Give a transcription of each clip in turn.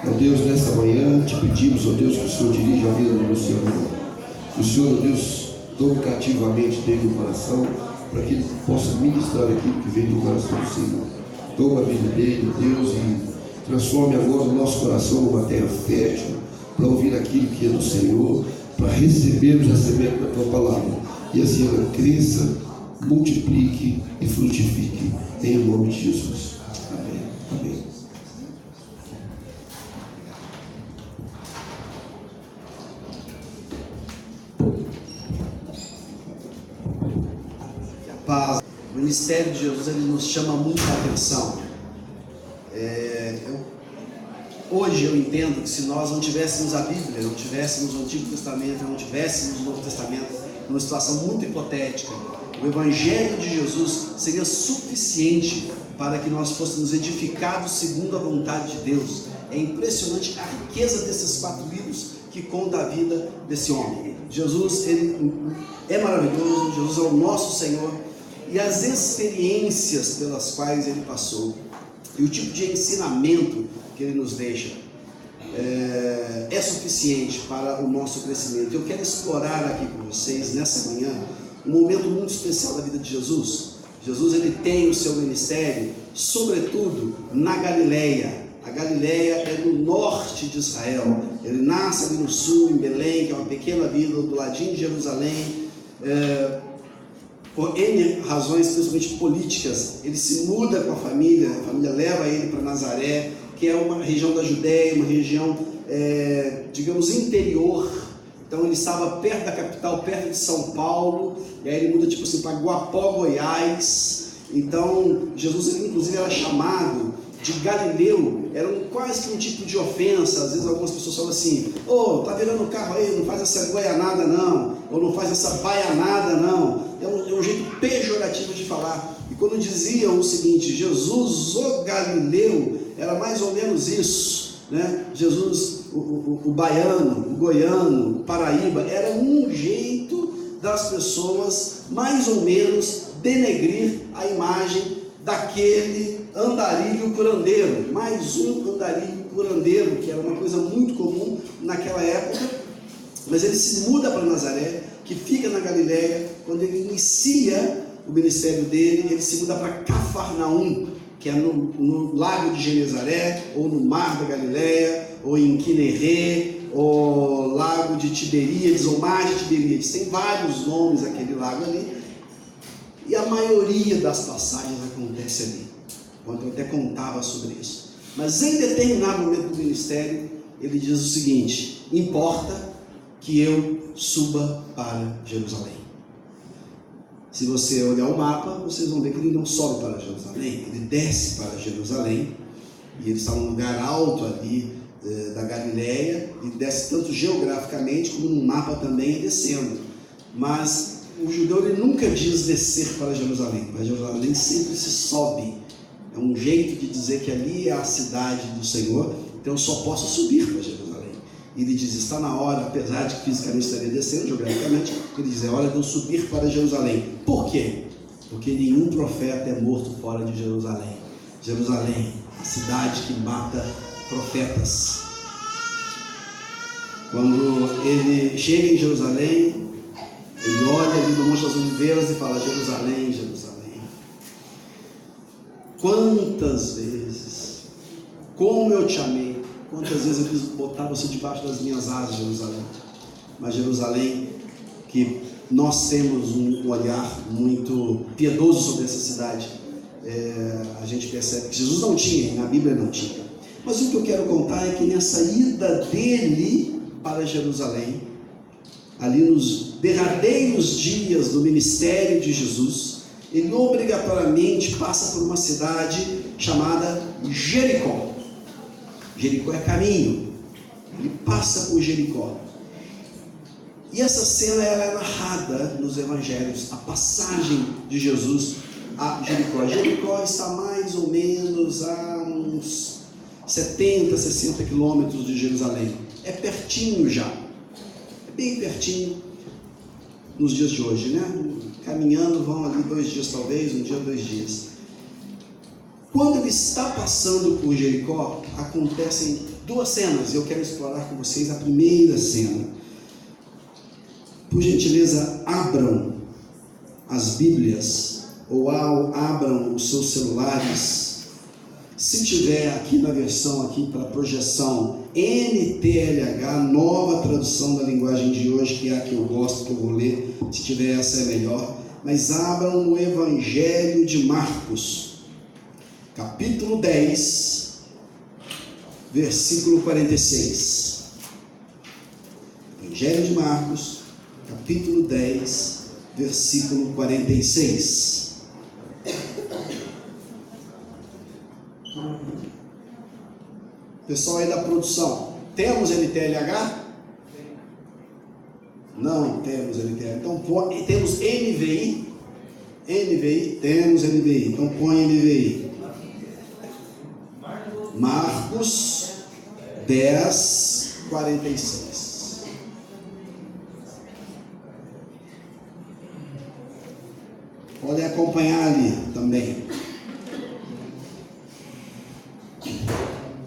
Ó Deus, nesta manhã te pedimos, ó Deus, que o Senhor dirija a vida do Luciano. Que o Senhor, ó Deus, tome cativamente dele o coração, para que ele possa ministrar aquilo que vem do coração do Senhor. Toma a vida dele, ó Deus, e transforme agora o nosso coração numa terra fértil, para ouvir aquilo que é do Senhor, para recebermos a semente da tua palavra, e assim ela cresça, multiplique e frutifique, em nome de Jesus. Amém. Amém. Paz. O ministério de Jesus, ele nos chama muita atenção. Hoje eu entendo que se nós não tivéssemos a Bíblia, não tivéssemos o Antigo Testamento, não tivéssemos o Novo Testamento, numa situação muito hipotética, o Evangelho de Jesus seria suficiente para que nós fôssemos edificados segundo a vontade de Deus. É impressionante a riqueza desses 4 livros que conta a vida desse homem. Jesus, ele é maravilhoso, Jesus é o nosso Senhor, e as experiências pelas quais ele passou, e o tipo de ensinamento que ele nos deixa, é suficiente para o nosso crescimento. Eu quero explorar aqui com vocês, nessa manhã, um momento muito especial da vida de Jesus. Jesus, ele tem o seu ministério, sobretudo na Galileia. A Galileia é no norte de Israel. Ele nasce ali no sul, em Belém, que é uma pequena vila do ladinho de Jerusalém. Por N razões, principalmente políticas, ele se muda com a família leva ele para Nazaré, que é uma região da Judéia, uma região, digamos, interior. Então ele estava perto da capital, perto de São Paulo, e aí ele muda tipo assim para Guapó, Goiás. Então Jesus, ele, inclusive, era chamado de Galileu, era quase que um tipo de ofensa. Às vezes algumas pessoas falam assim: tá virando o carro aí, não faz essa goianada não, ou não faz essa baianada não. É um jeito pejorativo de falar. E quando diziam o seguinte, Jesus, o Galileu, era mais ou menos isso, né? Jesus, o baiano, o goiano, o paraíba, era um jeito das pessoas mais ou menos denegrir a imagem daquele andarilho curandeiro, mais um andarilho curandeiro, que era uma coisa muito comum naquela época. Mas ele se muda para Nazaré, que fica na Galileia. Quando ele inicia o ministério dele, ele se muda para Cafarnaum, que é no lago de Genezaré, ou no mar da Galileia, ou em Quinerê, ou lago de Tiberíades, ou mar de Tiberíades. Tem vários nomes aquele lago ali, e a maioria das passagens acontece ali. Quando eu até contava sobre isso. Mas em determinado momento do ministério, ele diz o seguinte: importa que eu suba para Jerusalém. Se você olhar o mapa, vocês vão ver que ele não sobe para Jerusalém, ele desce para Jerusalém, e ele está num lugar alto ali da Galileia, e desce tanto geograficamente como no mapa também descendo. Mas o judeu, ele nunca diz descer para Jerusalém, mas Jerusalém sempre se sobe. É um jeito de dizer que ali é a cidade do Senhor, então eu só posso subir para Jerusalém. E ele diz: está na hora, apesar de que fisicamente estaria descendo, geograficamente, ele diz: é hora de eu subir para Jerusalém. Por quê? Porque nenhum profeta é morto fora de Jerusalém. Jerusalém, a cidade que mata profetas. Quando ele chega em Jerusalém, ele olha ali no Monte das Oliveiras e fala: Jerusalém, Jerusalém, quantas vezes, como eu te amei, quantas vezes eu quis botar você debaixo das minhas asas, Jerusalém. Mas Jerusalém, que nós temos um olhar muito piedoso sobre essa cidade, a gente percebe que Jesus não tinha, e na Bíblia não tinha. Mas o que eu quero contar é que nessa ida dele para Jerusalém, ali nos derradeiros dias do ministério de Jesus, ele obrigatoriamente passa por uma cidade chamada Jericó. Jericó é caminho, ele passa por Jericó. E essa cena ela é narrada nos evangelhos, a passagem de Jesus a Jericó. Jericó está mais ou menos a uns 70, 60 quilômetros de Jerusalém. É pertinho já, é bem pertinho nos dias de hoje, né? Caminhando vão ali 2 dias talvez, um dia, 2 dias. Quando ele está passando por Jericó, acontecem duas cenas, e eu quero explorar com vocês a primeira cena. Por gentileza, abram as Bíblias, ou abram os seus celulares. Se tiver aqui na versão aqui para projeção NTLH, nova tradução da linguagem de hoje, que é a que eu gosto, que eu vou ler, se tiver essa é melhor. Mas abram no Evangelho de Marcos, capítulo 10, versículo 46. Evangelho de Marcos, capítulo 10, versículo 46. Pessoal aí da produção, temos NTLH? Não temos NTLH. Então temos NVI? NVI? Temos NVI. Então põe NVI. Marcos 10, 46. Podem acompanhar ali também.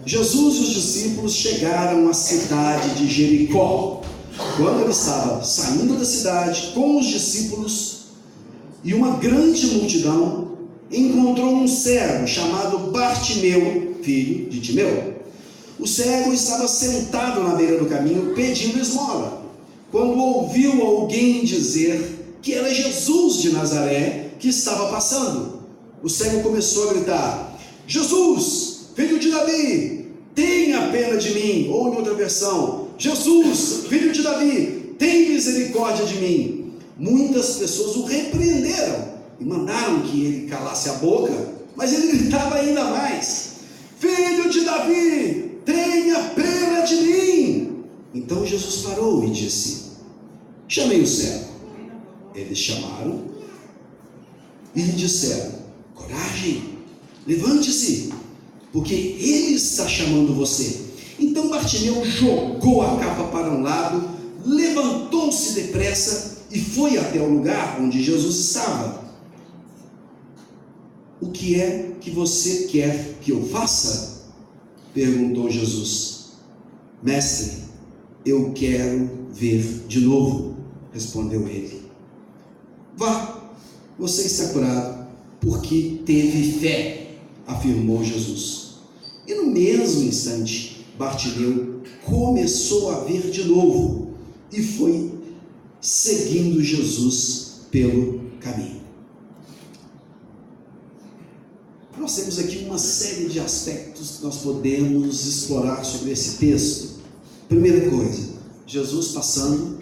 Jesus e os discípulos chegaram à cidade de Jericó. Quando ele estava saindo da cidade com os discípulos e uma grande multidão, encontrou um cego chamado Bartimeu, filho de Timeu. O cego estava sentado na beira do caminho pedindo esmola. Quando ouviu alguém dizer que era Jesus de Nazaré que estava passando, o cego começou a gritar: Jesus, filho de Davi, tenha pena de mim. Ou em outra versão: Jesus, filho de Davi, tem misericórdia de mim. Muitas pessoas o repreenderam e mandaram que ele calasse a boca, mas ele gritava ainda mais: Filho de Davi, tenha pena de mim. Então Jesus parou e disse: Chamei o cego. Eles chamaram e lhe disseram: Coragem, levante-se, porque ele está chamando você. Então Bartimeu jogou a capa para um lado, levantou-se depressa e foi até o lugar onde Jesus estava. O que é que você quer que eu faça? Perguntou Jesus. Mestre, eu quero ver de novo, respondeu ele. Vá, você está curado, porque teve fé, afirmou Jesus. E no mesmo instante, Bartimeu começou a ver de novo e foi seguindo Jesus pelo caminho. Nós temos aqui uma série de aspectos que nós podemos explorar sobre esse texto. Primeira coisa, Jesus passando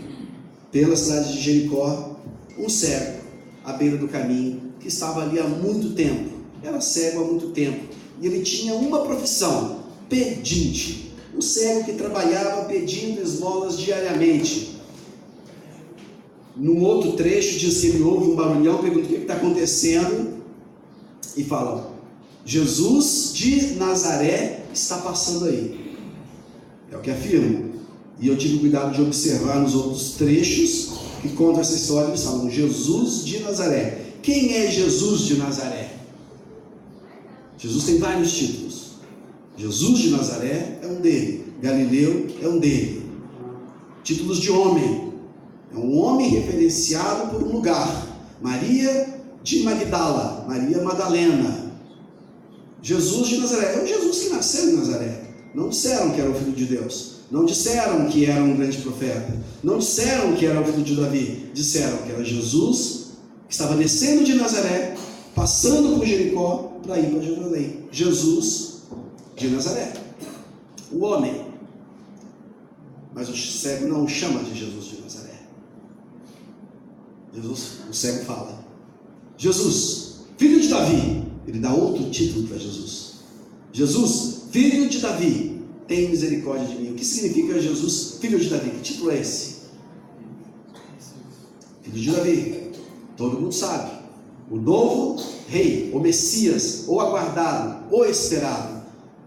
pela cidade de Jericó, um cego à beira do caminho, que estava ali há muito tempo, era cego há muito tempo, e ele tinha uma profissão: pedinte. Um cego que trabalhava pedindo esmolas diariamente. Num outro trecho diz que ele ouve um barulhão, pergunta o que está acontecendo, e fala: Jesus de Nazaré está passando aí. É o que afirma. E eu tive cuidado de observar nos outros trechos que contam essa história. Eles falam Jesus de Nazaré. Quem é Jesus de Nazaré? Jesus tem vários títulos. Jesus de Nazaré é um dele, Galileu é um dele. Títulos de homem: é um homem referenciado por um lugar. Maria de Magdala, Maria Madalena. Jesus de Nazaré é o Jesus que nasceu em Nazaré. Não disseram que era o filho de Deus, não disseram que era um grande profeta, não disseram que era o filho de Davi, disseram que era Jesus que estava descendo de Nazaré, passando por Jericó para ir para Jerusalém. Jesus de Nazaré, o homem. Mas o cego não chama de Jesus de Nazaré. O cego fala: Jesus, filho de Davi. Ele dá outro título para Jesus: Jesus, filho de Davi, tem misericórdia de mim. O que significa Jesus, filho de Davi? Que título é esse? Filho de Davi, todo mundo sabe. O novo rei, o Messias, o aguardado, o esperado.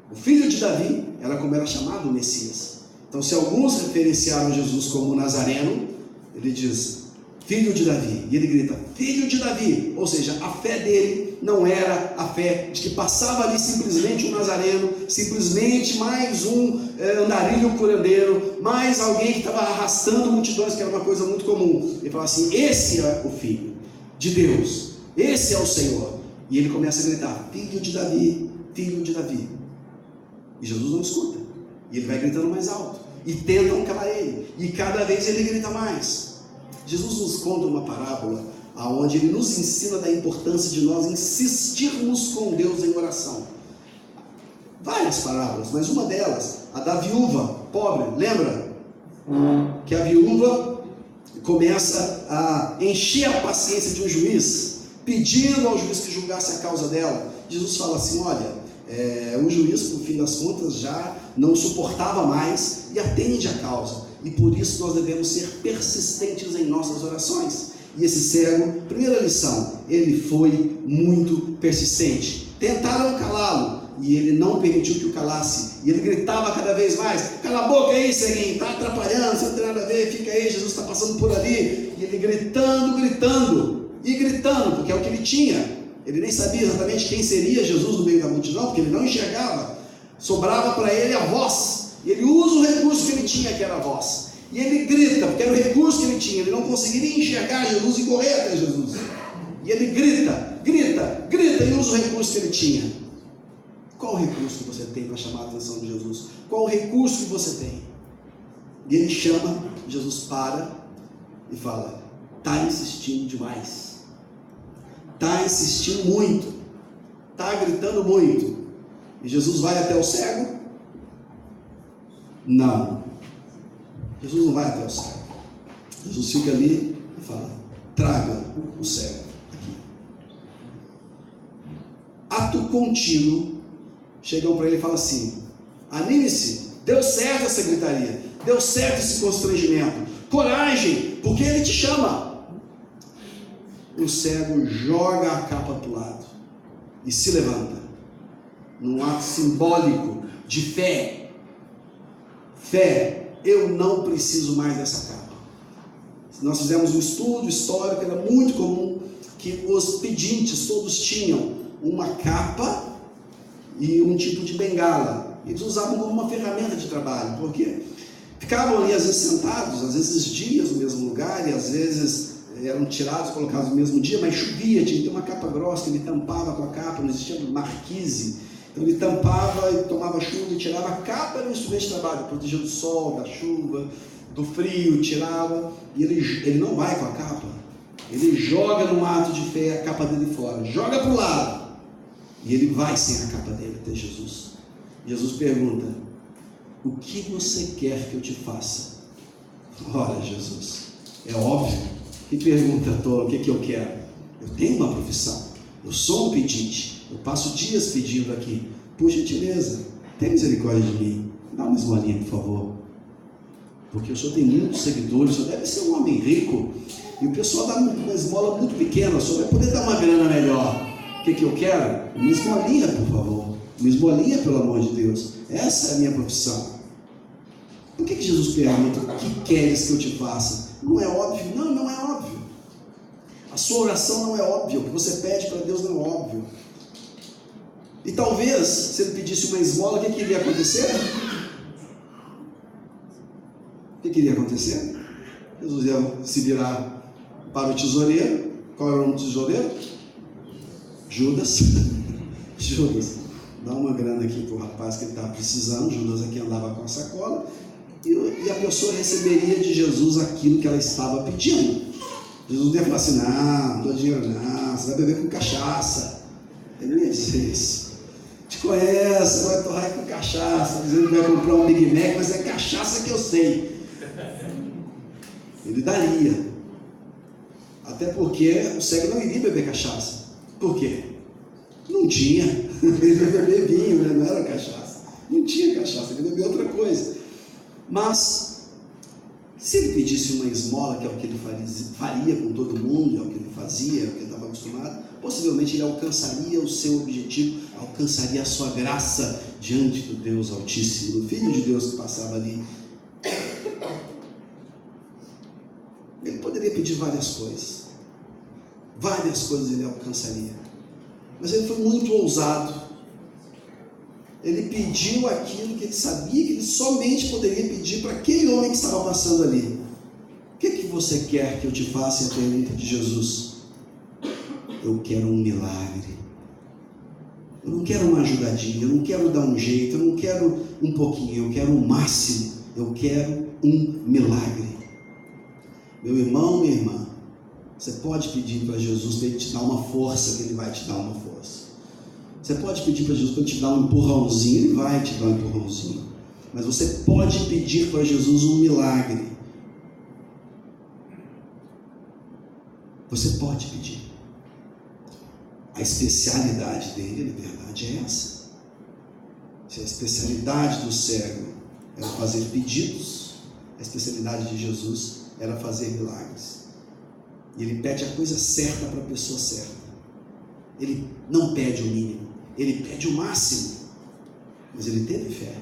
O filho de Davi era como era chamado o Messias. Então, se alguns referenciaram Jesus como Nazareno, ele diz filho de Davi, e ele grita filho de Davi, ou seja, a fé dele não era a fé de que passava ali simplesmente um nazareno, simplesmente mais um andarilho curandeiro, mais alguém que estava arrastando multidões, que era uma coisa muito comum. Ele falava assim: esse é o Filho de Deus, esse é o Senhor. E ele começa a gritar: filho de Davi, filho de Davi. E Jesus não escuta, e ele vai gritando mais alto, e tentam calar ele, e cada vez ele grita mais. Jesus nos conta uma parábola aonde ele nos ensina da importância de nós insistirmos com Deus em oração. Várias parábolas, mas uma delas, a da viúva pobre, lembra? Que a viúva começa a encher a paciência de um juiz, pedindo ao juiz que julgasse a causa dela. Jesus fala assim: olha, o juiz, por fim das contas, já não suportava mais e atende a causa, e por isso nós devemos ser persistentes em nossas orações. E esse cego, primeira lição, ele foi muito persistente. Tentaram calá-lo e ele não permitiu que o calasse, e ele gritava cada vez mais: cala a boca aí, ceguinho, está atrapalhando, você não tem nada a ver, fica aí, Jesus está passando por ali. E ele gritando, porque é o que ele tinha. Ele nem sabia exatamente quem seria Jesus no meio da multidão, porque ele não enxergava. Sobrava para ele a voz, e ele usa o recurso que ele tinha, que era a voz. E ele grita, porque era o recurso que ele tinha. Ele não conseguiria enxergar Jesus e correr até Jesus. E ele grita e usa o recurso que ele tinha. Qual o recurso que você tem para chamar a atenção de Jesus? Qual o recurso que você tem? E ele chama, Jesus para e fala: está insistindo demais, está insistindo muito, está gritando muito. E Jesus vai até o cego? Não. Jesus não vai até o cego. Jesus fica ali e fala: traga o cego aqui. Ato contínuo. Chegam para ele e falam assim: anime-se, deu certo essa gritaria, deu certo esse constrangimento, coragem, porque ele te chama. O cego joga a capa para o lado e se levanta, num ato simbólico de fé. Eu não preciso mais dessa capa. Nós fizemos um estudo histórico, era muito comum que os pedintes todos tinham uma capa e um tipo de bengala. Eles usavam como uma ferramenta de trabalho, porque ficavam ali às vezes sentados, às vezes dias no mesmo lugar, e às vezes eram tirados, colocados no mesmo dia, mas chovia, tinha que ter uma capa grossa, ele tampava com a capa, não existia marquise. Então ele tampava e tomava chuva e tirava. A capa era um instrumento de trabalho, protegia do sol, da chuva, do frio, tirava. E ele não vai com a capa, ele joga num ato de fé a capa dele fora, joga para o lado, e ele vai sem a capa dele até Jesus. Jesus pergunta: o que você quer que eu te faça? Ora, Jesus, é óbvio, que pergunta tola, o que eu quero? Eu tenho uma profissão, eu sou um pedinte, eu passo dias pedindo aqui, por gentileza, tenha misericórdia de mim, dá uma esmolinha, por favor, porque o senhor tem muitos seguidores, o senhor deve ser um homem rico, e o pessoal dá uma esmola muito pequena, o senhor vai poder dar uma grana melhor. O que eu quero? Uma esmolinha, por favor, uma esmolinha, pelo amor de Deus, essa é a minha profissão. Por que Jesus pergunta: o que queres que eu te faça? Não é óbvio? Não é óbvio. A sua oração não é óbvia, o que você pede para Deus não é óbvio. E talvez, se ele pedisse uma esmola, o que iria acontecer? O que iria acontecer? Jesus ia se virar para o tesoureiro. Qual era o nome do tesoureiro? Judas. Judas, dá uma grana aqui para o rapaz que ele estava precisando. Judas aqui andava com a sacola. E a pessoa receberia de Jesus aquilo que ela estava pedindo. Jesus não ia falar assim: não dou dinheiro não, você vai beber com cachaça. Ele não ia dizer isso. Te conhece, vai torrar com cachaça, dizendo que vai comprar um Big Mac, mas é cachaça que eu sei. Ele daria. Até porque o cego não iria beber cachaça. Por quê? Não tinha. Ele ia beber vinho, né? Não era cachaça. Não tinha cachaça, ele ia beber outra coisa. Mas, se ele pedisse uma esmola, que é o que ele faria com todo mundo, é o que ele fazia, é o que ele estava acostumado, possivelmente ele alcançaria o seu objetivo, alcançaria a sua graça diante do Deus Altíssimo, do Filho de Deus que passava ali. Ele poderia pedir várias coisas ele alcançaria, Mas ele foi muito ousado. Ele pediu aquilo que ele sabia que ele somente poderia pedir para aquele homem que estava passando ali. O que você quer que eu te faça? E a pergunta de Jesus: eu quero um milagre. Eu não quero uma ajudadinha, eu não quero dar um jeito, eu não quero um pouquinho, eu quero o máximo. Eu quero um milagre. Meu irmão, minha irmã, você pode pedir para Jesus para ele te dar uma força, que ele vai te dar uma força. Você pode pedir para Jesus para ele te dar um empurrãozinho, ele vai te dar um empurrãozinho. Mas você pode pedir para Jesus um milagre. Você pode pedir. A especialidade dele, na verdade, é essa. Se a especialidade do cego era fazer pedidos, a especialidade de Jesus era fazer milagres. E ele pede a coisa certa para a pessoa certa. Ele não pede o mínimo, ele pede o máximo. Mas ele teve fé.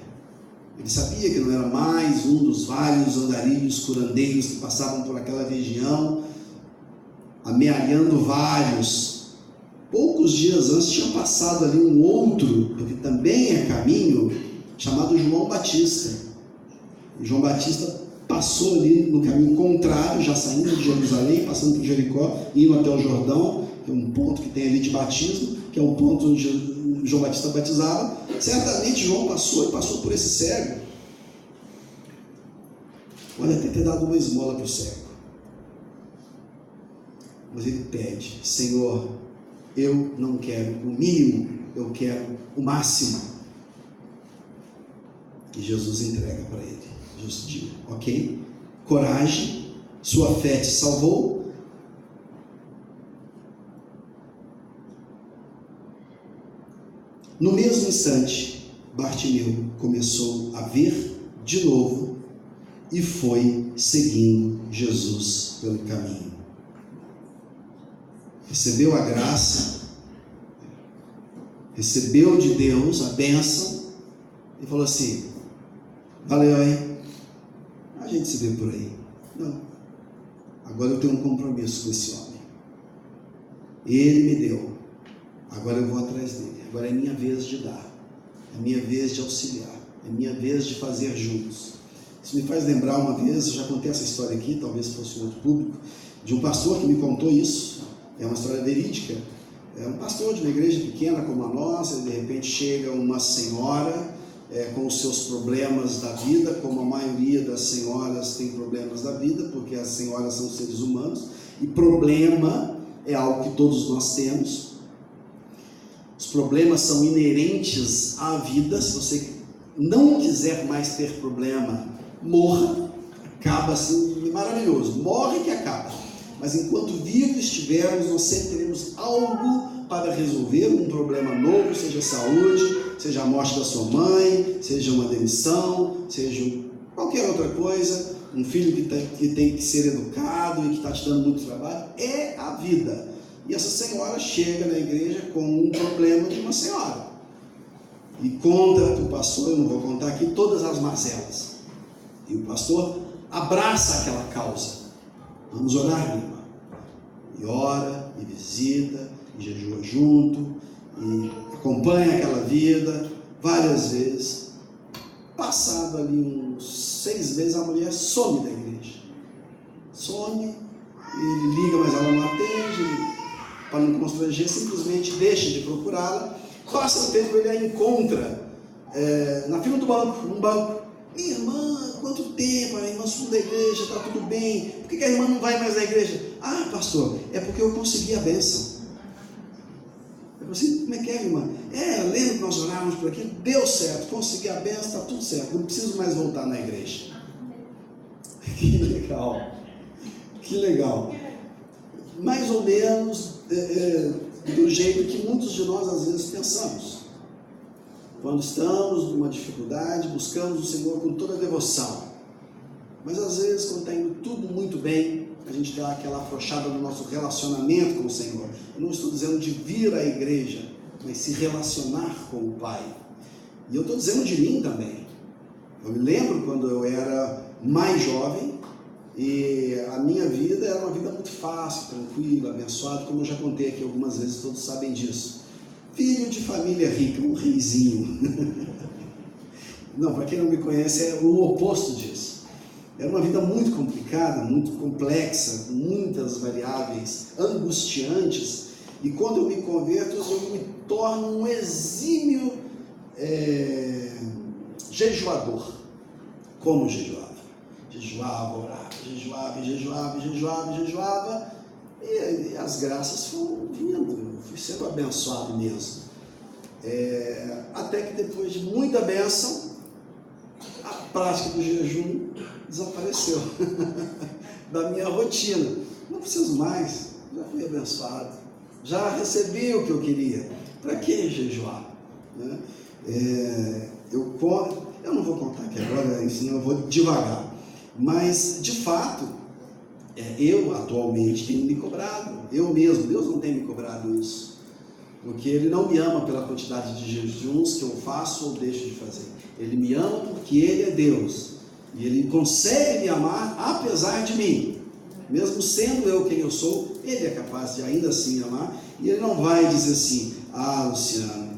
Ele sabia que não era mais um dos vários andarilhos curandeiros que passavam por aquela região, amealhando vários. Poucos dias antes tinha passado ali um outro, que também é caminho, chamado João Batista. O João Batista passou ali no caminho contrário, já saindo de Jerusalém, passando por Jericó, indo até o Jordão, que é um ponto que tem ali de batismo, que é um ponto onde João Batista batizava. Certamente João passou por esse cego. Pode até ter dado uma esmola para o cego. Mas ele pede: Senhor, eu não quero o mínimo, eu quero o máximo. E Jesus entrega para ele. Jesus diz: ok, coragem, sua fé te salvou. No mesmo instante, Bartimeu começou a ver de novo e foi seguindo Jesus pelo caminho. Recebeu a graça, recebeu de Deus a bênção e falou assim: valeu, hein? A gente se vê por aí. Não. Agora eu tenho um compromisso com esse homem. Ele me deu. Agora eu vou atrás dele. Agora é minha vez de dar. É minha vez de auxiliar. É minha vez de fazer juntos. Isso me faz lembrar uma vez, eu já contei essa história aqui, talvez fosse um outro público, de um pastor que me contou isso. É uma história verídica. É um pastor de uma igreja pequena como a nossa, e de repente chega uma senhora com os seus problemas da vida, como a maioria das senhoras tem problemas da vida, porque as senhoras são seres humanos, e problema é algo que todos nós temos. Os problemas são inerentes à vida. Se você não quiser mais ter problema, morra, acaba assim, maravilhoso, morre que acaba. Mas enquanto vivos estivermos, nós sempre teremos algo para resolver, um problema novo, seja saúde, seja a morte da sua mãe, seja uma demissão, seja qualquer outra coisa, um filho que tem que ser educado e que está te dando muito trabalho. É a vida. E essa senhora chega na igreja com um problema de uma senhora e conta para o pastor, eu não vou contar aqui, todas as mazelas. E o pastor abraça aquela causa. Vamos orar, minha irmã. E ora, e visita, e jejua junto, e acompanha aquela vida várias vezes. Passado ali uns 6 meses, a mulher some da igreja. Some, ele liga, mas ela não atende, para não constranger, simplesmente deixa de procurá-la. Passa o tempo, ele a encontra na fila do banco, num banco. Minha irmã, quanto tempo? A irmã sumiu da igreja, está tudo bem. Por que a irmã não vai mais na igreja? Ah, pastor, é porque eu consegui a bênção. Eu falei assim: como é que é, irmã? Lembra que nós orávamos por aqui? Deu certo, consegui a bênção, está tudo certo. Não preciso mais voltar na igreja. Que legal. Que legal. Mais ou menos do jeito que muitos de nós às vezes pensamos. Quando estamos numa dificuldade, buscamos o Senhor com toda a devoção. Mas às vezes, quando está indo tudo muito bem, a gente dá aquela afrouxada no nosso relacionamento com o Senhor. Eu não estou dizendo de vir à igreja, mas se relacionar com o Pai. E eu estou dizendo de mim também. Eu me lembro quando eu era mais jovem, e a minha vida era uma vida muito fácil, tranquila, abençoada, como eu já contei aqui algumas vezes, todos sabem disso. filho de família rica, um reizinho. Não, para quem não me conhece, é o oposto disso. Era uma vida muito complicada, muito complexa, com muitas variáveis angustiantes. E quando eu me converto, eu me torno um exímio jejuador. Como jejuava? Jejuava, orava, jejuava. E as graças foram vindo. Eu fui sendo abençoado mesmo. Até que depois de muita bênção, a prática do jejum desapareceu da minha rotina. Não preciso mais, já fui abençoado, já recebi o que eu queria. Para que jejuar? Né? Eu não vou contar aqui agora, senão eu vou devagar. Mas, de fato, eu atualmente tenho me cobrado, eu mesmo, Deus não tem me cobrado isso. Porque Ele não me ama pela quantidade de jejuns que eu faço ou deixo de fazer. Ele me ama porque Ele é Deus. E Ele consegue me amar apesar de mim. Mesmo sendo eu quem eu sou, Ele é capaz de ainda assim me amar. E Ele não vai dizer assim: ah, Luciano,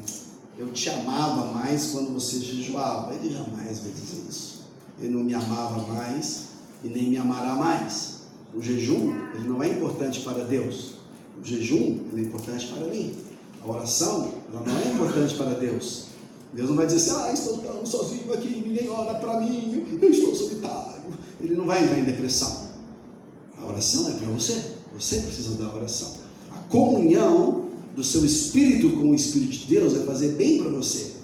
eu te amava mais quando você jejuava. Ele jamais vai dizer isso. Ele não me amava mais e nem me amará mais. O jejum, ele não é importante para Deus. O jejum, ele é importante para mim. A oração, ela não é importante para Deus. Deus não vai dizer assim: ah, estou sozinho aqui, ninguém ora para mim, eu estou solitário. Ele não vai entrar em depressão. A oração é para você. Você precisa da oração. A comunhão do seu espírito com o Espírito de Deus vai fazer bem para você.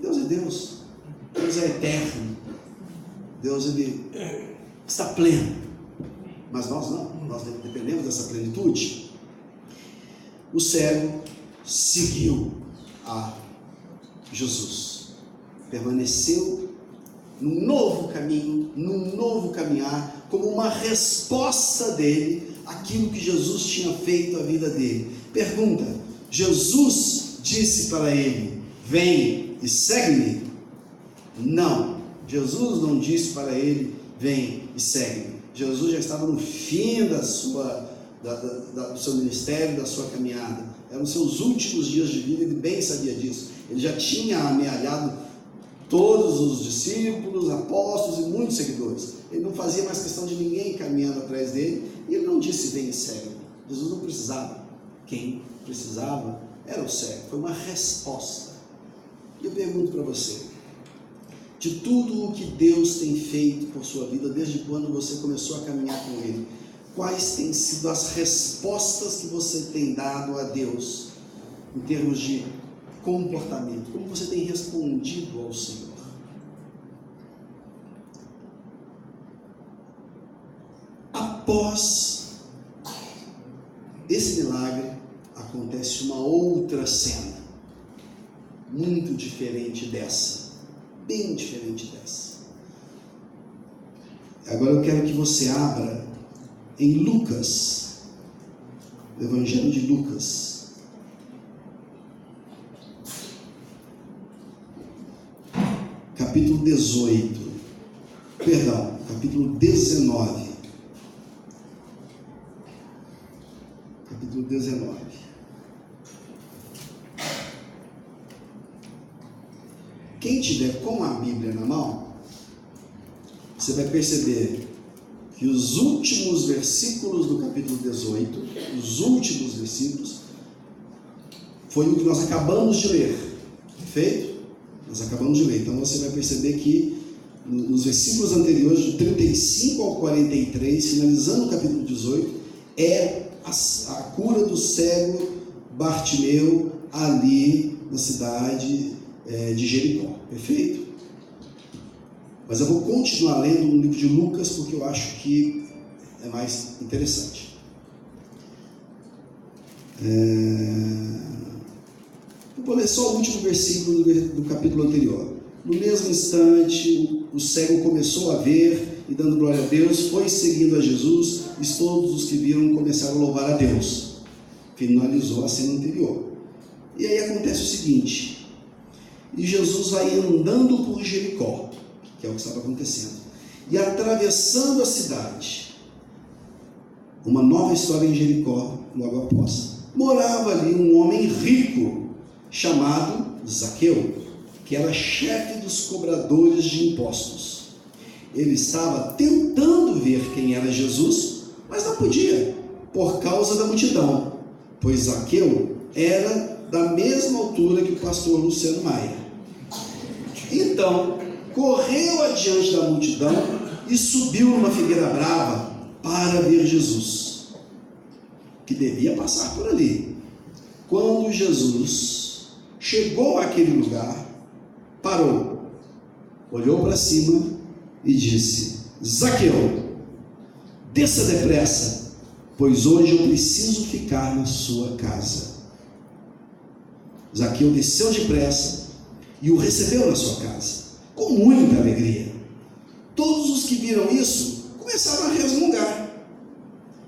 Deus é Deus. Deus é eterno. Deus, Ele está pleno. Mas nós não. Nós dependemos dessa plenitude. O cego seguiu a Jesus, permaneceu num novo caminho, num novo caminhar, como uma resposta dele àquilo que Jesus tinha feito à vida dele. Pergunta: Jesus disse para ele: vem e segue-me? Não, Jesus não disse para ele: vem e segue-me. Jesus já estava no fim do seu ministério, da sua caminhada. Eram os seus últimos dias de vida, ele bem sabia disso. Ele já tinha amealhado todos os discípulos, apóstolos e muitos seguidores. Ele não fazia mais questão de ninguém caminhando atrás dele, e ele não disse: vem e segue. Jesus não precisava. Quem precisava era o cego. Foi uma resposta. E eu pergunto para você: de tudo o que Deus tem feito por sua vida, desde quando você começou a caminhar com Ele, quais têm sido as respostas que você tem dado a Deus, em termos de comportamento? Como você tem respondido ao Senhor? Após esse milagre, acontece uma outra cena, muito diferente dessa, bem diferente dessa. Agora eu quero que você abra em Lucas, Evangelho de Lucas, capítulo 18, perdão, capítulo 19. Capítulo 19. Quem tiver com a Bíblia na mão, você vai perceber que os últimos versículos do capítulo 18, os últimos versículos, foi o que nós acabamos de ler, perfeito? Nós acabamos de ler, então você vai perceber que nos versículos anteriores, de 35 ao 43, finalizando o capítulo 18, é a cura do cego Bartimeu ali na cidade de Jericó, perfeito? Mas eu vou continuar lendo no livro de Lucas, porque eu acho que é mais interessante. Vou ler só o último versículo do capítulo anterior. No mesmo instante, o cego começou a ver, e dando glória a Deus, foi seguindo a Jesus, e todos os que viram começaram a louvar a Deus. Finalizou a cena anterior. E aí acontece o seguinte: e Jesus vai andando por Jericó, que é o que estava acontecendo, e atravessando a cidade. Uma nova história em Jericó, logo após. Morava ali um homem rico, chamado Zaqueu, que era chefe dos cobradores de impostos. Ele estava tentando ver quem era Jesus, mas não podia, por causa da multidão, pois Zaqueu era da mesma altura que o pastor Luciano Maia. Então, correu adiante da multidão e subiu numa figueira brava para ver Jesus, que devia passar por ali. Quando Jesus chegou àquele lugar, parou, olhou para cima e disse: Zaqueu, desça depressa, pois hoje eu preciso ficar na sua casa. Zaqueu desceu depressa e o recebeu na sua casa, com muita alegria. Todos os que viram isso começaram a resmungar.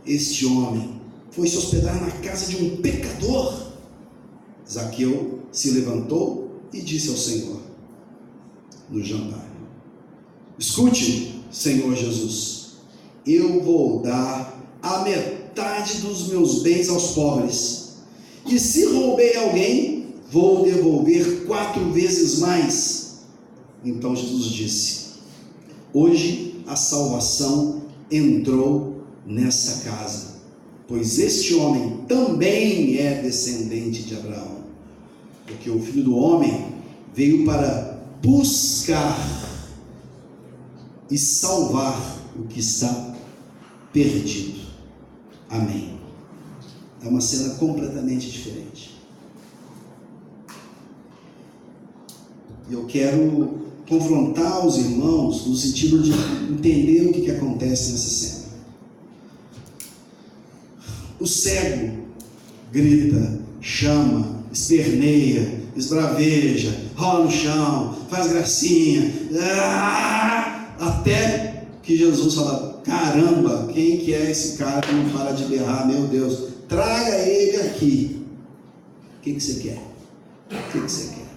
Este homem foi se hospedar na casa de um pecador. Zaqueu se levantou e disse ao Senhor no jantar: escute, Senhor Jesus, eu vou dar a metade dos meus bens aos pobres, e se roubei alguém, vou devolver 4 vezes mais. Então Jesus disse: hoje a salvação entrou nessa casa, pois este homem também é descendente de Abraão, porque o Filho do Homem veio para buscar e salvar o que está perdido. Amém. É uma cena completamente diferente. E eu quero confrontar os irmãos no sentido de entender o que acontece nessa cena. O cego grita, chama, esperneia, esbraveja, rola no chão, faz gracinha, até que Jesus fala: caramba, quem que é esse cara que não para de berrar? Meu Deus, traga ele aqui. O que você quer? O que você quer?